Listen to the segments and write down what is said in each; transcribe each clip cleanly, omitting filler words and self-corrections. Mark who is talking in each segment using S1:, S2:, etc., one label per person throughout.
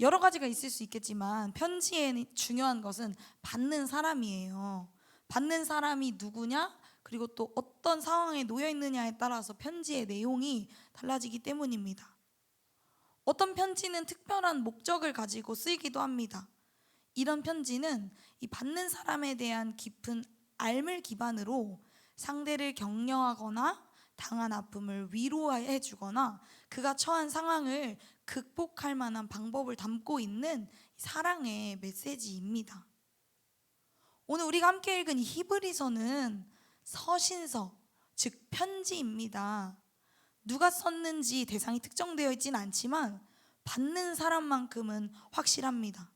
S1: 여러 가지가 있을 수 있겠지만 편지에 중요한 것은 받는 사람이에요. 받는 사람이 누구냐? 그리고 또 어떤 상황에 놓여 있느냐에 따라서 편지의 내용이 달라지기 때문입니다. 어떤 편지는 특별한 목적을 가지고 쓰이기도 합니다. 이런 편지는 이 받는 사람에 대한 깊은 알을 기반으로 상대를 격려하거나 당한 아픔을 위로해 주거나 그가 처한 상황을 극복할 만한 방법을 담고 있는 사랑의 메시지입니다. 오늘 우리가 함께 읽은 이 히브리서는 서신서, 즉 편지입니다. 누가 썼는지 대상이 특정되어 있지는 않지만 받는 사람만큼은 확실합니다.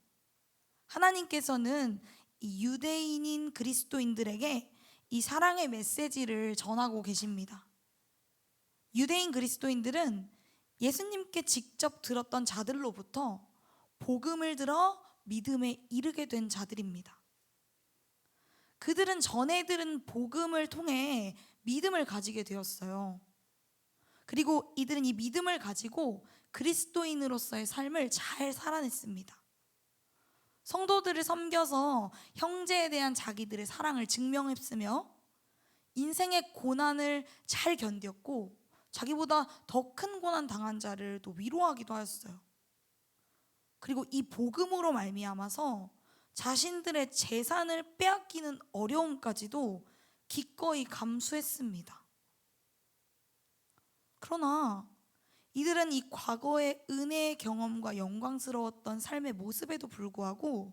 S1: 하나님께서는 이 유대인인 그리스도인들에게 이 사랑의 메시지를 전하고 계십니다. 유대인 그리스도인들은 예수님께 직접 들었던 자들로부터 복음을 들어 믿음에 이르게 된 자들입니다. 그들은 전에 들은 복음을 통해 믿음을 가지게 되었어요. 그리고 이들은 이 믿음을 가지고 그리스도인으로서의 삶을 잘 살아냈습니다. 성도들을 섬겨서 형제에 대한 자기들의 사랑을 증명했으며 인생의 고난을 잘 견뎠고 자기보다 더 큰 고난 당한 자를 또 위로하기도 하였어요. 그리고 이 복음으로 말미암아서 자신들의 재산을 빼앗기는 어려움까지도 기꺼이 감수했습니다. 그러나 이들은 이 과거의 은혜의 경험과 영광스러웠던 삶의 모습에도 불구하고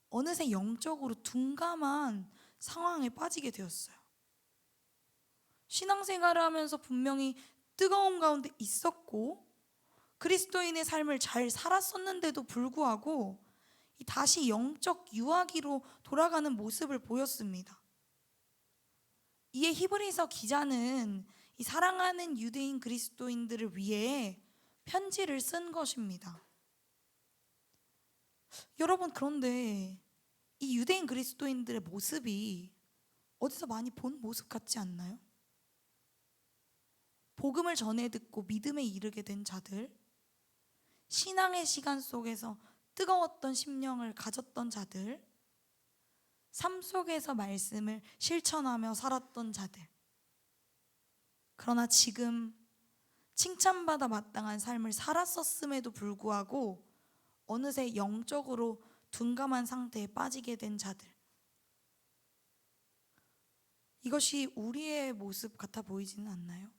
S1: 어느새 영적으로 둔감한 상황에 빠지게 되었어요. 신앙생활을 하면서 분명히 뜨거운 가운데 있었고 그리스도인의 삶을 잘 살았었는데도 불구하고 다시 영적 유아기로 돌아가는 모습을 보였습니다. 이에 히브리서 기자는 이 사랑하는 유대인 그리스도인들을 위해 편지를 쓴 것입니다. 여러분, 그런데 이 유대인 그리스도인들의 모습이 어디서 많이 본 모습 같지 않나요? 복음을 전해 듣고 믿음에 이르게 된 자들, 신앙의 시간 속에서 뜨거웠던 심령을 가졌던 자들, 삶 속에서 말씀을 실천하며 살았던 자들. 그러나 지금 칭찬받아 마땅한 삶을 살았었음에도 불구하고 어느새 영적으로 둔감한 상태에 빠지게 된 자들. 이것이 우리의 모습 같아 보이지는 않나요?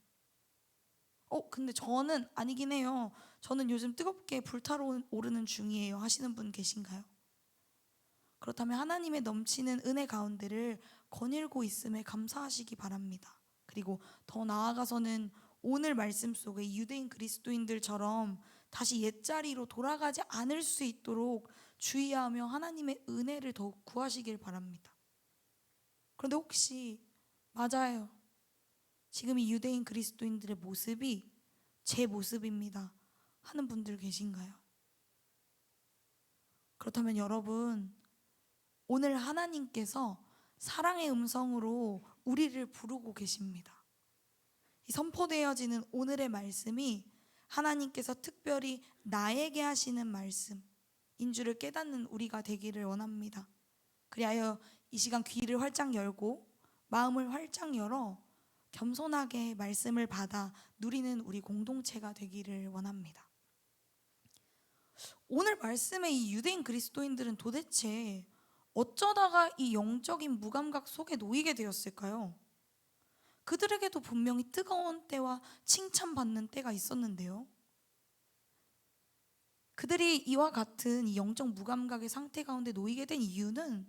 S1: 근데 저는 아니긴 해요. 저는 요즘 뜨겁게 불타오르는 중이에요 하시는 분 계신가요? 그렇다면 하나님의 넘치는 은혜 가운데를 거닐고 있음에 감사하시기 바랍니다. 그리고 더 나아가서는 오늘 말씀 속에 유대인 그리스도인들처럼 다시 옛자리로 돌아가지 않을 수 있도록 주의하며 하나님의 은혜를 더욱 구하시길 바랍니다. 그런데 혹시 맞아요, 지금 이 유대인 그리스도인들의 모습이 제 모습입니다 하는 분들 계신가요? 그렇다면 여러분, 오늘 하나님께서 사랑의 음성으로 우리를 부르고 계십니다. 이 선포되어지는 오늘의 말씀이 하나님께서 특별히 나에게 하시는 말씀인 줄을 깨닫는 우리가 되기를 원합니다. 그리하여 이 시간 귀를 활짝 열고 마음을 활짝 열어 겸손하게 말씀을 받아 누리는 우리 공동체가 되기를 원합니다. 오늘 말씀의 이 유대인 그리스도인들은 도대체 어쩌다가 이 영적인 무감각 속에 놓이게 되었을까요? 그들에게도 분명히 뜨거운 때와 칭찬받는 때가 있었는데요. 그들이 이와 같은 이 영적 무감각의 상태 가운데 놓이게 된 이유는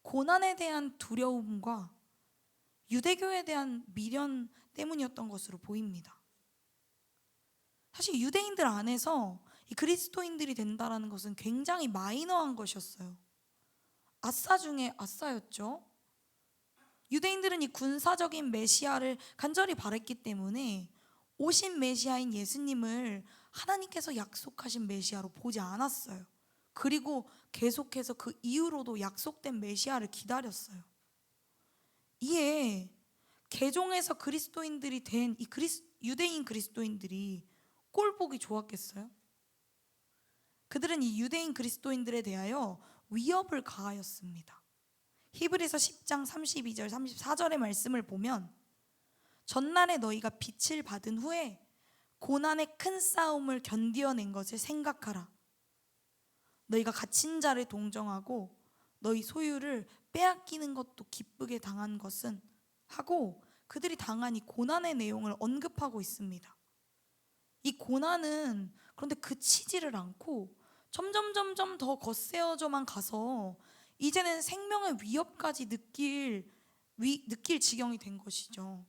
S1: 고난에 대한 두려움과 유대교에 대한 미련 때문이었던 것으로 보입니다. 사실 유대인들 안에서 이 그리스도인들이 된다는 것은 굉장히 마이너한 것이었어요. 아싸 중에 아싸였죠. 유대인들은 이 군사적인 메시아를 간절히 바랬기 때문에 오신 메시아인 예수님을 하나님께서 약속하신 메시아로 보지 않았어요. 그리고 계속해서 그 이후로도 약속된 메시아를 기다렸어요. 이에 개종해서 그리스도인들이 된 이 유대인 그리스도인들이 꼴 보기 좋았겠어요? 그들은 이 유대인 그리스도인들에 대하여 위협을 가하였습니다. 히브리서 10장 32절 34절의 말씀을 보면 전날에 너희가 빛을 받은 후에 고난의 큰 싸움을 견디어낸 것을 생각하라. 너희가 갇힌 자를 동정하고 너희 소유를 빼앗기는 것도 기쁘게 당한 것은 하고 그들이 당한 이 고난의 내용을 언급하고 있습니다. 이 고난은 그런데 그치지를 않고 점점 더 거세어져만 가서 이제는 생명의 위협까지 느낄 지경이 된 것이죠.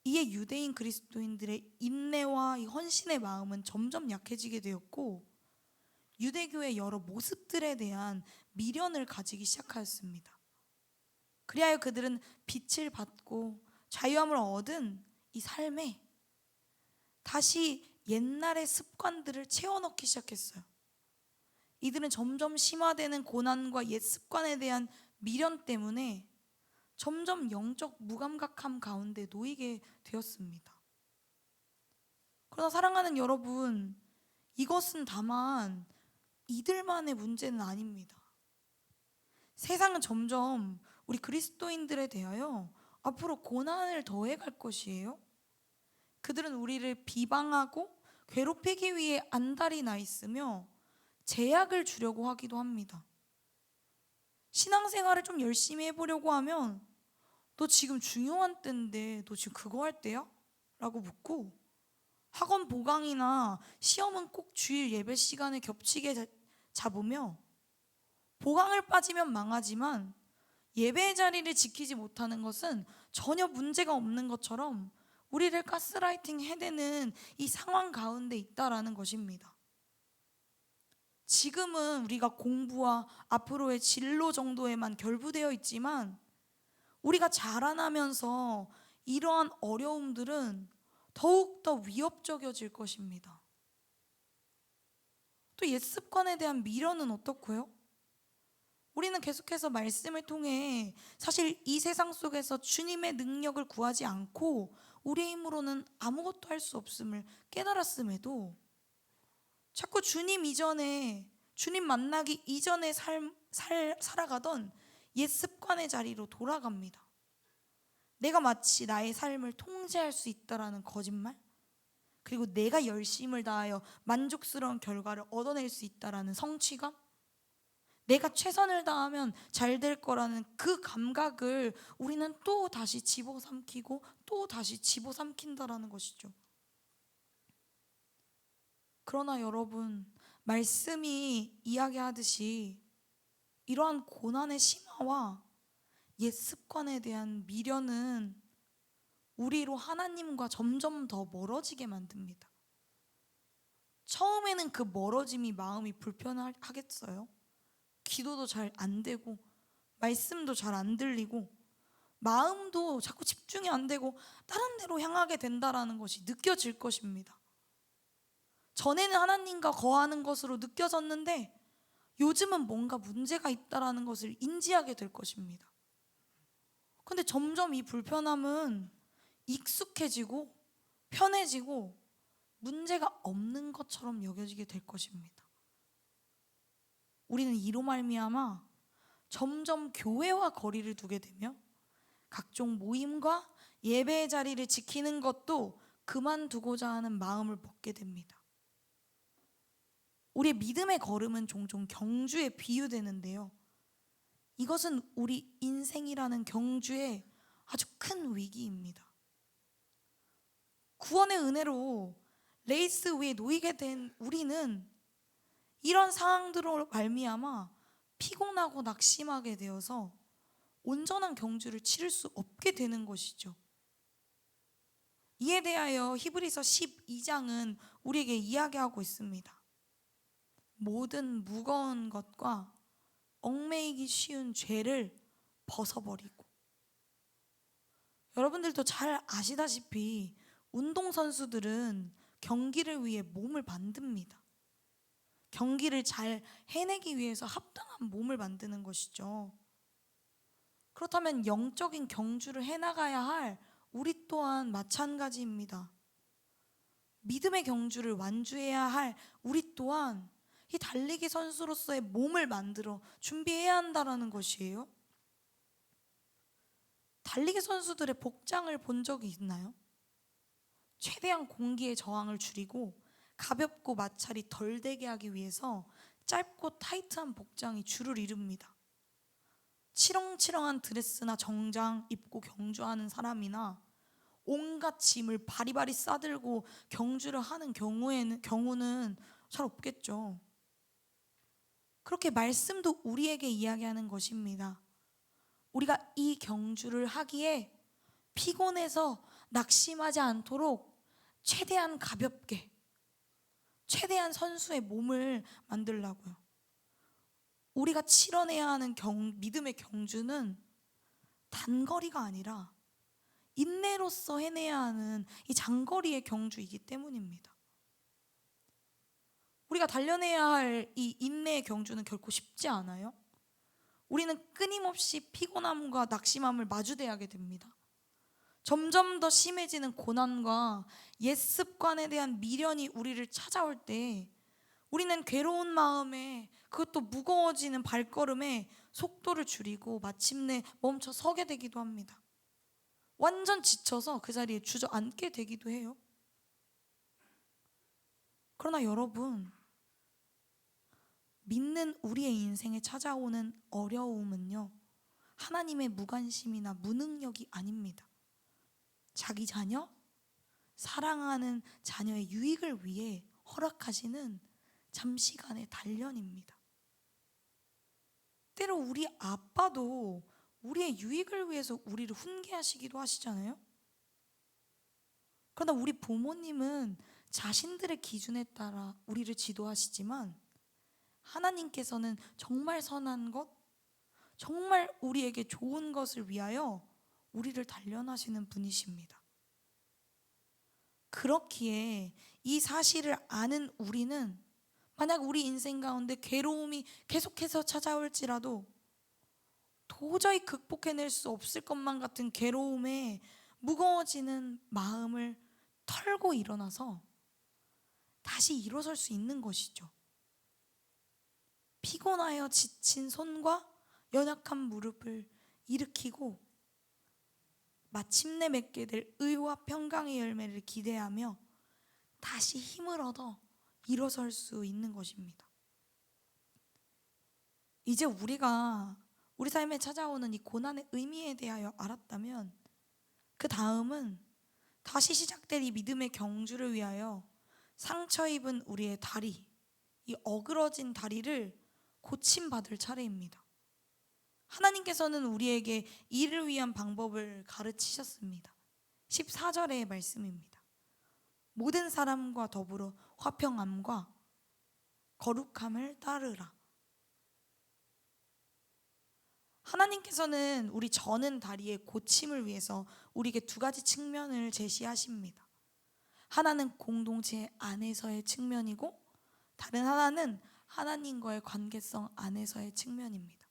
S1: 이에 유대인 그리스도인들의 인내와 이 헌신의 마음은 점점 약해지게 되었고 유대교의 여러 모습들에 대한 미련을 가지기 시작하였습니다. 그리하여 그들은 빛을 받고 자유함을 얻은 이 삶에 다시 옛날의 습관들을 채워넣기 시작했어요. 이들은 점점 심화되는 고난과 옛 습관에 대한 미련 때문에 점점 영적 무감각함 가운데 놓이게 되었습니다. 그러나 사랑하는 여러분, 이것은 다만 이들만의 문제는 아닙니다. 세상은 점점 우리 그리스도인들에 대하여 앞으로 고난을 더해갈 것이에요. 그들은 우리를 비방하고 괴롭히기 위해 안달이 나 있으며 제약을 주려고 하기도 합니다. 신앙생활을 좀 열심히 해보려고 하면 너 지금 중요한 때인데 너 지금 그거 할 때야? 라고 묻고 학원 보강이나 시험은 꼭 주일 예배 시간에 겹치게 잡으며 보강을 빠지면 망하지만 예배의 자리를 지키지 못하는 것은 전혀 문제가 없는 것처럼 우리를 가스라이팅 해대는 이 상황 가운데 있다라는 것입니다. 지금은 우리가 공부와 앞으로의 진로 정도에만 결부되어 있지만 우리가 자라나면서 이러한 어려움들은 더욱더 위협적이어질 것입니다. 또 옛 습관에 대한 미련은 어떻고요? 우리는 계속해서 말씀을 통해 사실 이 세상 속에서 주님의 능력을 구하지 않고 우리의 힘으로는 아무것도 할 수 없음을 깨달았음에도 자꾸 주님 이전에, 주님 만나기 이전에 살아가던 옛 습관의 자리로 돌아갑니다. 내가 마치 나의 삶을 통제할 수 있다라는 거짓말, 그리고 내가 열심을 다하여 만족스러운 결과를 얻어낼 수 있다라는 성취감, 내가 최선을 다하면 잘 될 거라는 그 감각을 우리는 또 다시 집어삼키고 또 다시 집어삼킨다라는 것이죠. 그러나 여러분, 말씀이 이야기하듯이 이러한 고난의 심화와 옛 습관에 대한 미련은 우리로 하나님과 점점 더 멀어지게 만듭니다. 처음에는 그 멀어짐이 마음이 불편하겠어요. 기도도 잘 안 되고 말씀도 잘 안 들리고 마음도 자꾸 집중이 안 되고 다른 데로 향하게 된다라는 것이 느껴질 것입니다. 전에는 하나님과 거하는 것으로 느껴졌는데 요즘은 뭔가 문제가 있다라는 것을 인지하게 될 것입니다. 근데 점점 이 불편함은 익숙해지고 편해지고 문제가 없는 것처럼 여겨지게 될 것입니다. 우리는 이로 말미암아 점점 교회와 거리를 두게 되며 각종 모임과 예배의 자리를 지키는 것도 그만두고자 하는 마음을 먹게 됩니다. 우리의 믿음의 걸음은 종종 경주에 비유되는데요. 이것은 우리 인생이라는 경주의 아주 큰 위기입니다. 구원의 은혜로 레이스 위에 놓이게 된 우리는 이런 상황들로 말미암아 피곤하고 낙심하게 되어서 온전한 경주를 치를 수 없게 되는 것이죠. 이에 대하여 히브리서 12장은 우리에게 이야기하고 있습니다. 모든 무거운 것과 얽매이기 쉬운 죄를 벗어버리고, 여러분들도 잘 아시다시피 운동선수들은 경기를 위해 몸을 만듭니다. 경기를 잘 해내기 위해서 합당한 몸을 만드는 것이죠. 그렇다면 영적인 경주를 해나가야 할 우리 또한 마찬가지입니다. 믿음의 경주를 완주해야 할 우리 또한 이 달리기 선수로서의 몸을 만들어 준비해야 한다라는 것이에요. 달리기 선수들의 복장을 본 적이 있나요? 최대한 공기의 저항을 줄이고 가볍고 마찰이 덜 되게 하기 위해서 짧고 타이트한 복장이 주를 이룹니다. 치렁치렁한 드레스나 정장 입고 경주하는 사람이나 온갖 짐을 바리바리 싸들고 경주를 하는 경우는 잘 없겠죠. 그렇게 말씀도 우리에게 이야기하는 것입니다. 우리가 이 경주를 하기에 피곤해서 낙심하지 않도록 최대한 가볍게, 최대한 선수의 몸을 만들라고요. 우리가 치러내야 하는 믿음의 경주는 단거리가 아니라 인내로서 해내야 하는 이 장거리의 경주이기 때문입니다. 우리가 달려내야 할 이 인내의 경주는 결코 쉽지 않아요. 우리는 끊임없이 피곤함과 낙심함을 마주대하게 됩니다. 점점 더 심해지는 고난과 옛 습관에 대한 미련이 우리를 찾아올 때 우리는 괴로운 마음에, 그것도 무거워지는 발걸음에 속도를 줄이고 마침내 멈춰 서게 되기도 합니다. 완전 지쳐서 그 자리에 주저앉게 되기도 해요. 그러나 여러분, 믿는 우리의 인생에 찾아오는 어려움은요, 하나님의 무관심이나 무능력이 아닙니다. 자기 자녀, 사랑하는 자녀의 유익을 위해 허락하시는 잠시간의 단련입니다. 때로 우리 아빠도 우리의 유익을 위해서 우리를 훈계하시기도 하시잖아요. 그러나 우리 부모님은 자신들의 기준에 따라 우리를 지도하시지만 하나님께서는 정말 선한 것, 정말 우리에게 좋은 것을 위하여 우리를 단련하시는 분이십니다. 그렇기에 이 사실을 아는 우리는 만약 우리 인생 가운데 괴로움이 계속해서 찾아올지라도 도저히 극복해낼 수 없을 것만 같은 괴로움에 무거워지는 마음을 털고 일어나서 다시 일어설 수 있는 것이죠. 피곤하여 지친 손과 연약한 무릎을 일으키고 마침내 맺게 될 의와 평강의 열매를 기대하며 다시 힘을 얻어 일어설 수 있는 것입니다. 이제 우리가 우리 삶에 찾아오는 이 고난의 의미에 대하여 알았다면 그 다음은 다시 시작될 이 믿음의 경주를 위하여 상처 입은 우리의 다리, 이 어그러진 다리를 고침받을 차례입니다. 하나님께서는 우리에게 이를 위한 방법을 가르치셨습니다. 14절의 말씀입니다. 모든 사람과 더불어 화평함과 거룩함을 따르라. 하나님께서는 우리 저는 다리의 고침을 위해서 우리에게 두 가지 측면을 제시하십니다. 하나는 공동체 안에서의 측면이고 다른 하나는 하나님과의 관계성 안에서의 측면입니다.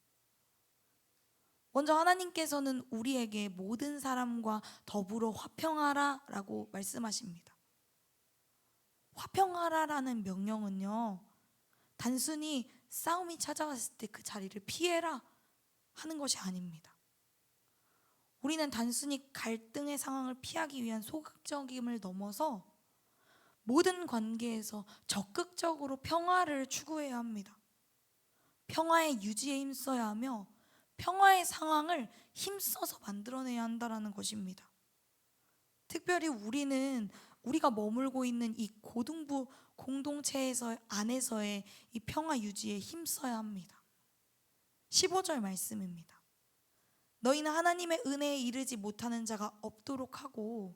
S1: 먼저 하나님께서는 우리에게 모든 사람과 더불어 화평하라 라고 말씀하십니다. 화평하라라는 명령은요, 단순히 싸움이 찾아왔을 때 그 자리를 피해라 하는 것이 아닙니다. 우리는 단순히 갈등의 상황을 피하기 위한 소극적임을 넘어서 모든 관계에서 적극적으로 평화를 추구해야 합니다. 평화의 유지에 힘써야 하며 평화의 상황을 힘써서 만들어내야 한다는 것입니다. 특별히 우리가 머물고 있는 이 고등부 안에서의 이 평화 유지에 힘써야 합니다. 15절 말씀입니다. 너희는 하나님의 은혜에 이르지 못하는 자가 없도록 하고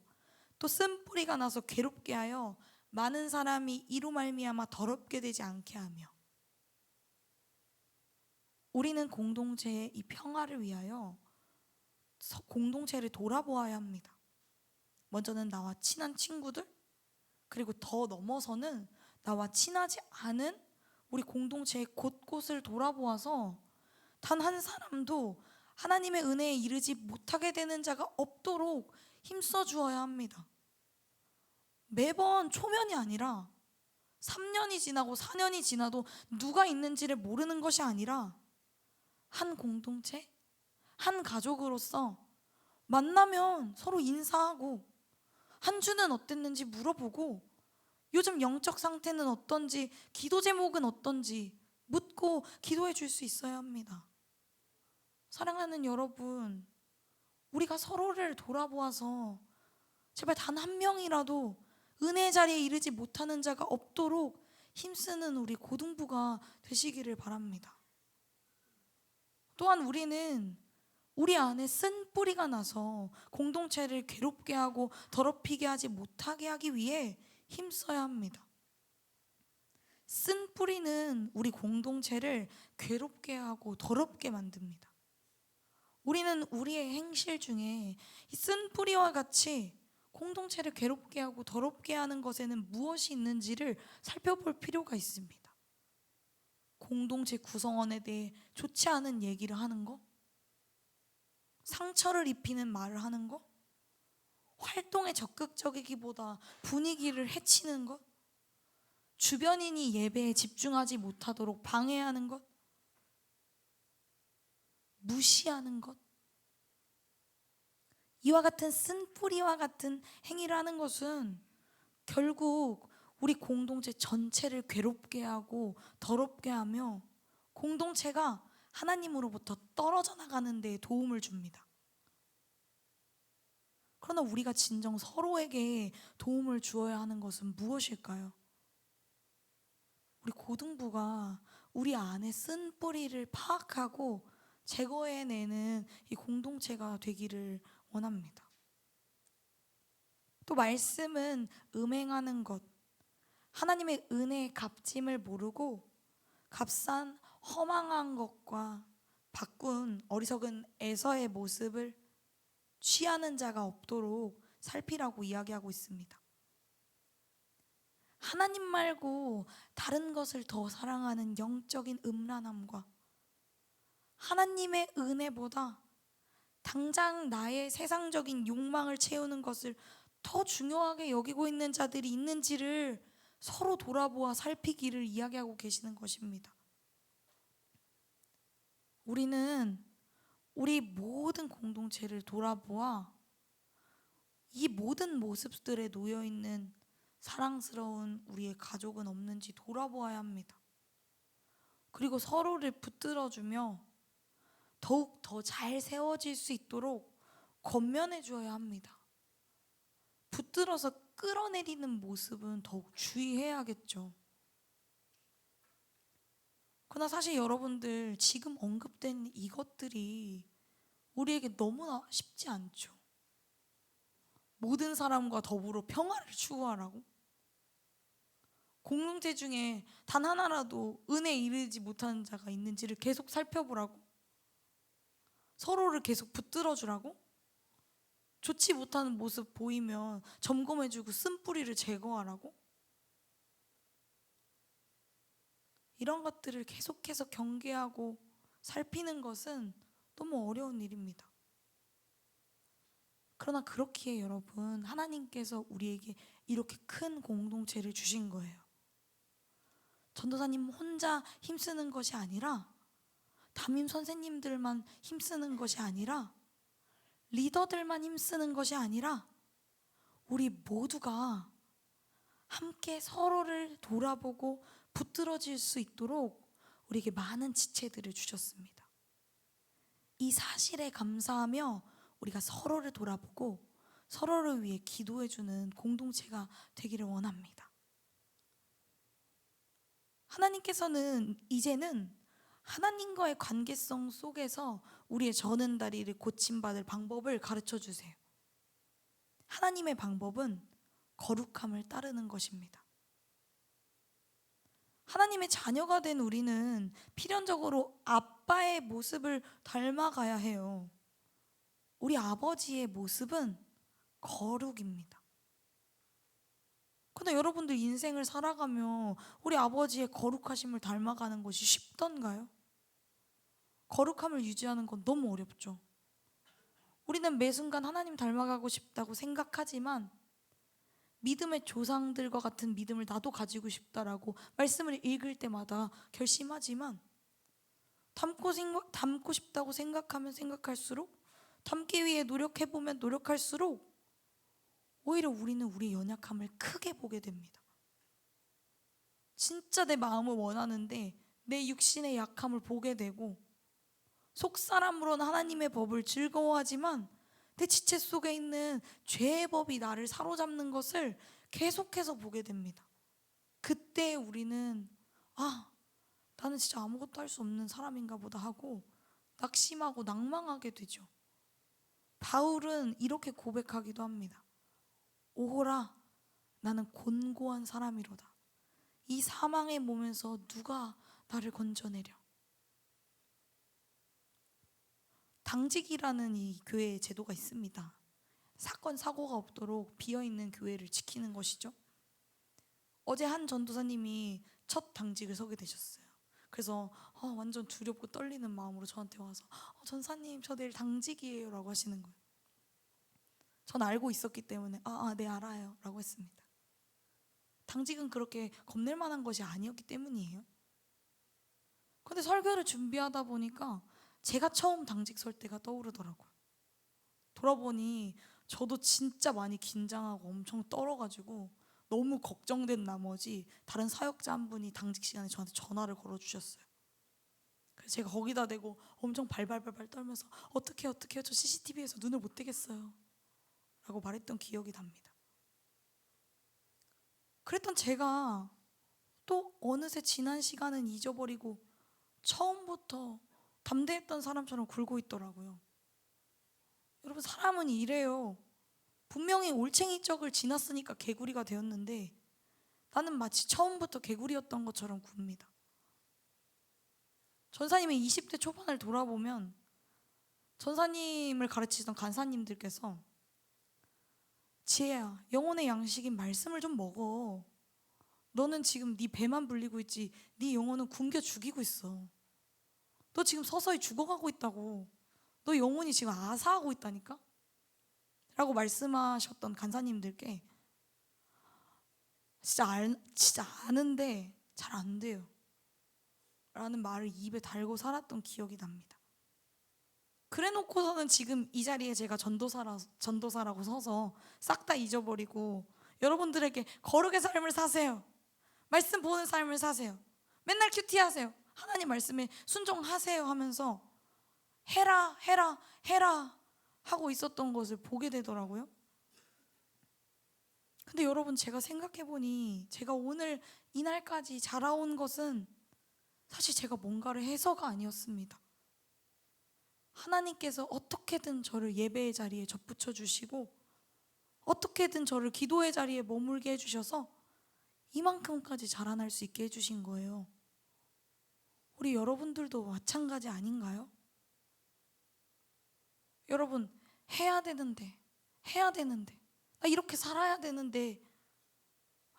S1: 또 쓴뿌리가 나서 괴롭게 하여 많은 사람이 이로 말미암아 더럽게 되지 않게 하며. 우리는 공동체의 이 평화를 위하여 공동체를 돌아보아야 합니다. 먼저는 나와 친한 친구들, 그리고 더 넘어서는 나와 친하지 않은 우리 공동체의 곳곳을 돌아보아서 단 한 사람도 하나님의 은혜에 이르지 못하게 되는 자가 없도록 힘써 주어야 합니다. 매번 초면이 아니라 3년이 지나고 4년이 지나도 누가 있는지를 모르는 것이 아니라 한 공동체, 한 가족으로서 만나면 서로 인사하고 한 주는 어땠는지 물어보고 요즘 영적 상태는 어떤지, 기도 제목은 어떤지 묻고 기도해 줄 수 있어야 합니다. 사랑하는 여러분, 우리가 서로를 돌아보아서 제발 단 한 명이라도 은혜의 자리에 이르지 못하는 자가 없도록 힘쓰는 우리 고등부가 되시기를 바랍니다. 또한 우리는 우리 안에 쓴 뿌리가 나서 공동체를 괴롭게 하고 더럽히게 하지 못하게 하기 위해 힘써야 합니다. 쓴 뿌리는 우리 공동체를 괴롭게 하고 더럽게 만듭니다. 우리는 우리의 행실 중에 이 쓴 뿌리와 같이 공동체를 괴롭게 하고 더럽게 하는 것에는 무엇이 있는지를 살펴볼 필요가 있습니다. 공동체 구성원에 대해 좋지 않은 얘기를 하는 거, 상처를 입히는 말을 하는 것, 활동에 적극적이기보다 분위기를 해치는 것, 주변인이 예배에 집중하지 못하도록 방해하는 것, 무시하는 것, 이와 같은 쓴뿌리와 같은 행위를 하는 것은 결국 우리 공동체 전체를 괴롭게 하고 더럽게 하며 공동체가 하나님으로부터 떨어져 나가는 데 도움을 줍니다. 그러나 우리가 진정 서로에게 도움을 주어야 하는 것은 무엇일까요? 우리 고등부가 우리 안에 쓴 뿌리를 파악하고 제거해내는 이 공동체가 되기를 원합니다. 또 말씀은 음행하는 것, 하나님의 은혜의 값짐을 모르고 값싼 허망한 것과 바꾼 어리석은 에서의 모습을 취하는 자가 없도록 살피라고 이야기하고 있습니다. 하나님 말고 다른 것을 더 사랑하는 영적인 음란함과 하나님의 은혜보다 당장 나의 세상적인 욕망을 채우는 것을 더 중요하게 여기고 있는 자들이 있는지를 서로 돌아보아 살피기를 이야기하고 계시는 것입니다. 우리는 우리 모든 공동체를 돌아보아 이 모든 모습들에 놓여있는 사랑스러운 우리의 가족은 없는지 돌아보아야 합니다. 그리고 서로를 붙들어주며 더욱 더 잘 세워질 수 있도록 권면해 주어야 합니다. 붙들어서 끌어내리는 모습은 더욱 주의해야겠죠. 그러나 사실 여러분들 지금 언급된 이것들이 우리에게 너무나 쉽지 않죠. 모든 사람과 더불어 평화를 추구하라고? 공동체 중에 단 하나라도 은혜에 이르지 못하는 자가 있는지를 계속 살펴보라고? 서로를 계속 붙들어주라고? 좋지 못하는 모습 보이면 점검해주고 쓴뿌리를 제거하라고? 이런 것들을 계속해서 경계하고 살피는 것은 너무 어려운 일입니다. 그러나 그렇기에 여러분, 하나님께서 우리에게 이렇게 큰 공동체를 주신 거예요. 전도사님 혼자 힘쓰는 것이 아니라, 담임 선생님들만 힘쓰는 것이 아니라, 리더들만 힘쓰는 것이 아니라 우리 모두가 함께 서로를 돌아보고 붙들어질 수 있도록 우리에게 많은 지체들을 주셨습니다. 이 사실에 감사하며 우리가 서로를 돌아보고 서로를 위해 기도해주는 공동체가 되기를 원합니다. 하나님께서는 이제는 하나님과의 관계성 속에서 우리의 저는 다리를 고침받을 방법을 가르쳐 주세요. 하나님의 방법은 거룩함을 따르는 것입니다. 하나님의 자녀가 된 우리는 필연적으로 아빠의 모습을 닮아가야 해요. 우리 아버지의 모습은 거룩입니다. 근데 여러분들 인생을 살아가며 우리 아버지의 거룩하심을 닮아가는 것이 쉽던가요? 거룩함을 유지하는 건 너무 어렵죠. 우리는 매 순간 하나님 닮아가고 싶다고 생각하지만 믿음의 조상들과 같은 믿음을 나도 가지고 싶다라고 말씀을 읽을 때마다 결심하지만 닮고 싶다고 생각하면 생각할수록, 닮기 위해 노력해보면 노력할수록 오히려 우리는 우리의 연약함을 크게 보게 됩니다. 진짜 내 마음을 원하는데 내 육신의 약함을 보게 되고, 속사람으로는 하나님의 법을 즐거워하지만 내 지체 속에 있는 죄의 법이 나를 사로잡는 것을 계속해서 보게 됩니다. 그때 우리는 나는 진짜 아무것도 할 수 없는 사람인가 보다 하고 낙심하고 낭망하게 되죠. 바울은 이렇게 고백하기도 합니다. 오호라, 나는 곤고한 사람이로다. 이 사망의 몸에서 누가 나를 건져내려. 당직이라는 이 교회의 제도가 있습니다. 사건 사고가 없도록 비어있는 교회를 지키는 것이죠. 어제 한 전도사님이 첫 당직을 서게 되셨어요. 그래서 완전 두렵고 떨리는 마음으로 저한테 와서 전사님, 저 내일 당직이에요 라고 하시는 거예요. 전 알고 있었기 때문에 네, 알아요 라고 했습니다. 당직은 그렇게 겁낼 만한 것이 아니었기 때문이에요. 근데 설교를 준비하다 보니까 제가 처음 당직 설 때가 떠오르더라고요. 돌아보니 저도 진짜 많이 긴장하고 엄청 떨어가지고 너무 걱정된 나머지 다른 사역자 한 분이 당직 시간에 저한테 전화를 걸어주셨어요. 그래서 제가 거기다 대고 엄청 발발발발 떨면서 어떡해요 저 CCTV에서 눈을 못 떼겠어요 라고 말했던 기억이 납니다. 그랬던 제가 또 어느새 지난 시간은 잊어버리고 처음부터 담대했던 사람처럼 굴고 있더라고요. 여러분, 사람은 이래요. 분명히 올챙이 적을 지났으니까 개구리가 되었는데 나는 마치 처음부터 개구리였던 것처럼 굽니다. 전사님의 20대 초반을 돌아보면 전사님을 가르치던 간사님들께서 지혜야, 영혼의 양식인 말씀을 좀 먹어. 너는 지금 네 배만 불리고 있지 네 영혼은 굶겨 죽이고 있어. 너 지금 서서히 죽어가고 있다고. 너 영혼이 지금 아사하고 있다니까? 라고 말씀하셨던 간사님들께 진짜 아는데 잘 안 돼요 라는 말을 입에 달고 살았던 기억이 납니다. 그래 놓고서는 지금 이 자리에 제가 전도사라고 서서 싹 다 잊어버리고 여러분들에게 거룩의 삶을 사세요, 말씀 보는 삶을 사세요, 맨날 큐티하세요, 하나님 말씀에 순종하세요 하면서 해라 하고 있었던 것을 보게 되더라고요. 근데 여러분, 제가 생각해보니 제가 오늘 이날까지 자라온 것은 사실 제가 뭔가를 해서가 아니었습니다. 하나님께서 어떻게든 저를 예배의 자리에 접붙여 주시고 어떻게든 저를 기도의 자리에 머물게 해주셔서 이만큼까지 자라날 수 있게 해주신 거예요. 우리 여러분들도 마찬가지 아닌가요? 여러분, 해야 되는데 나 이렇게 살아야 되는데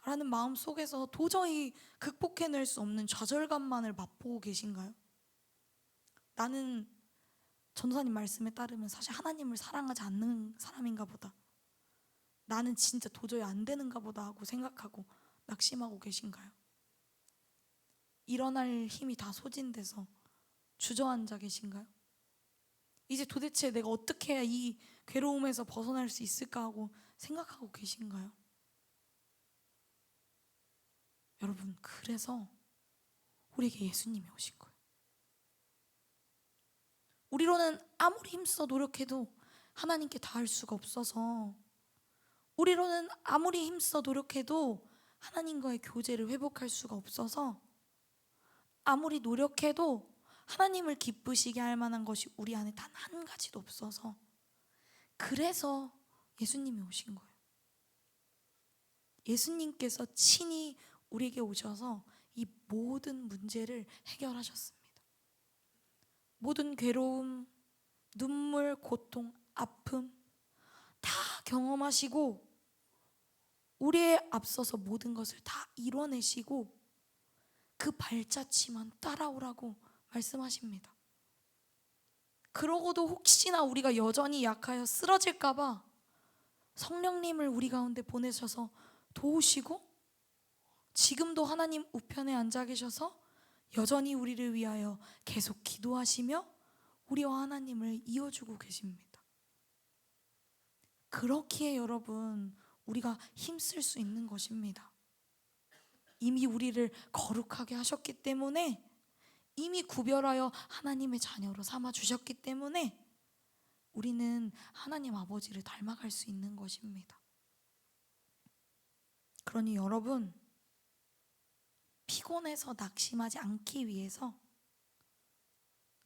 S1: 라는 마음 속에서 도저히 극복해낼 수 없는 좌절감만을 맛보고 계신가요? 나는 전도사님 말씀에 따르면 사실 하나님을 사랑하지 않는 사람인가 보다, 나는 진짜 도저히 안 되는가 보다 하고 생각하고 낙심하고 계신가요? 일어날 힘이 다 소진돼서 주저앉아 계신가요? 이제 도대체 내가 어떻게 해야 이 괴로움에서 벗어날 수 있을까 하고 생각하고 계신가요? 여러분, 그래서 우리에게 예수님이 오신 거예요. 우리로는 아무리 힘써 노력해도 하나님께 닿을 수가 없어서, 우리로는 아무리 힘써 노력해도 하나님과의 교제를 회복할 수가 없어서, 아무리 노력해도 하나님을 기쁘시게 할 만한 것이 우리 안에 단 한 가지도 없어서, 그래서 예수님이 오신 거예요. 예수님께서 친히 우리에게 오셔서 이 모든 문제를 해결하셨습니다. 모든 괴로움, 눈물, 고통, 아픔 다 경험하시고 우리에 앞서서 모든 것을 다 이뤄내시고 그 발자취만 따라오라고 말씀하십니다. 그러고도 혹시나 우리가 여전히 약하여 쓰러질까 봐 성령님을 우리 가운데 보내셔서 도우시고 지금도 하나님 우편에 앉아 계셔서 여전히 우리를 위하여 계속 기도하시며 우리와 하나님을 이어주고 계십니다. 그렇기에 여러분, 우리가 힘쓸 수 있는 것입니다. 이미 우리를 거룩하게 하셨기 때문에, 이미 구별하여 하나님의 자녀로 삼아 주셨기 때문에 우리는 하나님 아버지를 닮아갈 수 있는 것입니다. 그러니 여러분, 피곤해서 낙심하지 않기 위해서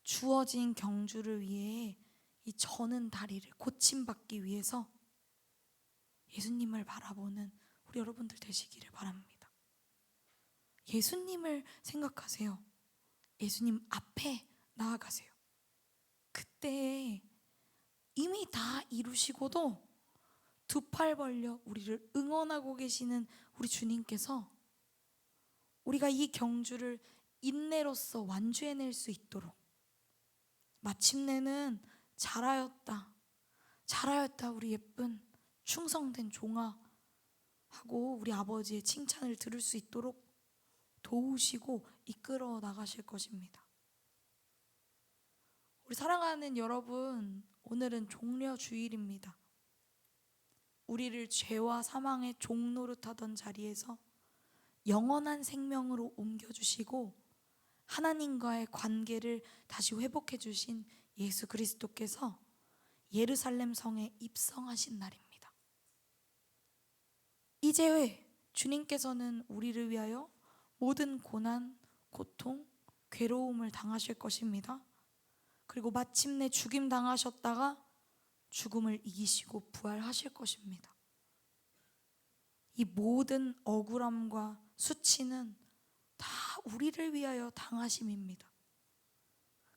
S1: 주어진 경주를 위해 이 저는 다리를 고침받기 위해서 예수님을 바라보는 우리 여러분들 되시기를 바랍니다. 예수님을 생각하세요. 예수님 앞에 나아가세요. 그때 이미 다 이루시고도 두 팔 벌려 우리를 응원하고 계시는 우리 주님께서 우리가 이 경주를 인내로써 완주해낼 수 있도록 마침내는 잘하였다, 잘하였다 우리 예쁜 충성된 종아 하고 우리 아버지의 칭찬을 들을 수 있도록 도우시고 이끌어 나가실 것입니다. 우리 사랑하는 여러분, 오늘은 종려 주일입니다. 우리를 죄와 사망의 종노릇하던 자리에서 영원한 생명으로 옮겨주시고 하나님과의 관계를 다시 회복해 주신 예수 그리스도께서 예루살렘 성에 입성하신 날입니다. 이제 주님께서는 우리를 위하여 모든 고난, 고통, 괴로움을 당하실 것입니다. 그리고 마침내 죽임 당하셨다가 죽음을 이기시고 부활하실 것입니다. 이 모든 억울함과 수치는 다 우리를 위하여 당하심입니다.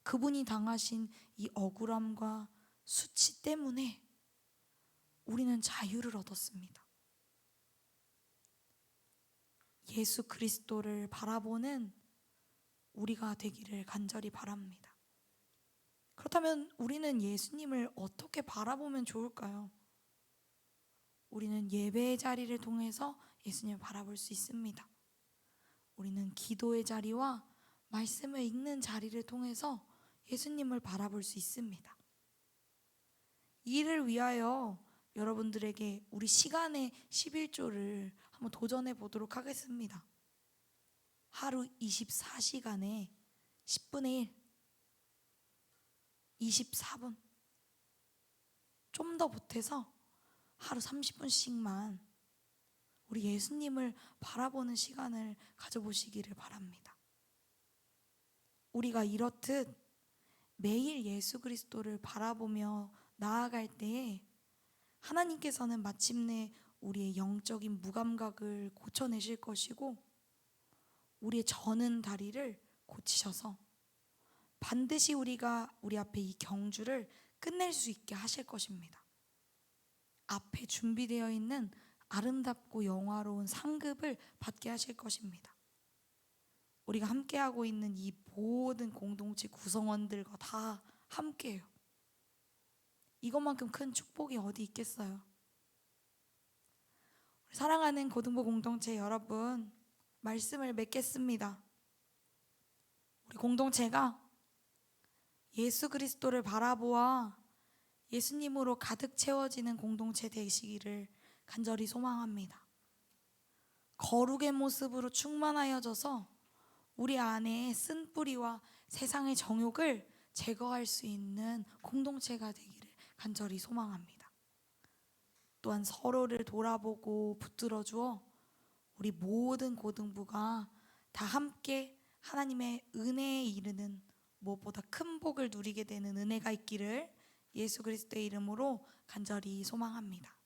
S1: 그분이 당하신 이 억울함과 수치 때문에 우리는 자유를 얻었습니다. 예수 그리스도를 바라보는 우리가 되기를 간절히 바랍니다. 그렇다면 우리는 예수님을 어떻게 바라보면 좋을까요? 우리는 예배의 자리를 통해서 예수님을 바라볼 수 있습니다. 우리는 기도의 자리와 말씀을 읽는 자리를 통해서 예수님을 바라볼 수 있습니다. 이를 위하여 여러분들에게 우리 시간의 11조를 한번 도전해 보도록 하겠습니다. 하루 24시간에 10분의 1, 24분, 좀 더 보태서 하루 30분씩만 우리 예수님을 바라보는 시간을 가져보시기를 바랍니다. 우리가 이렇듯 매일 예수 그리스도를 바라보며 나아갈 때에 하나님께서는 마침내 우리의 영적인 무감각을 고쳐내실 것이고 우리의 저는 다리를 고치셔서 반드시 우리가 우리 앞에 이 경주를 끝낼 수 있게 하실 것입니다. 앞에 준비되어 있는 아름답고 영화로운 상급을 받게 하실 것입니다. 우리가 함께하고 있는 이 모든 공동체 구성원들과 다 함께해요. 이것만큼 큰 축복이 어디 있겠어요? 사랑하는 고등부 공동체 여러분, 말씀을 맺겠습니다. 우리 공동체가 예수 그리스도를 바라보아 예수님으로 가득 채워지는 공동체 되시기를 간절히 소망합니다. 거룩의 모습으로 충만하여져서 우리 안에 쓴뿌리와 세상의 정욕을 제거할 수 있는 공동체가 되기를 간절히 소망합니다. 또한 서로를 돌아보고 붙들어 주어 우리 모든 고등부가 다 함께 하나님의 은혜에 이르는 무엇보다 큰 복을 누리게 되는 은혜가 있기를 예수 그리스도의 이름으로 간절히 소망합니다.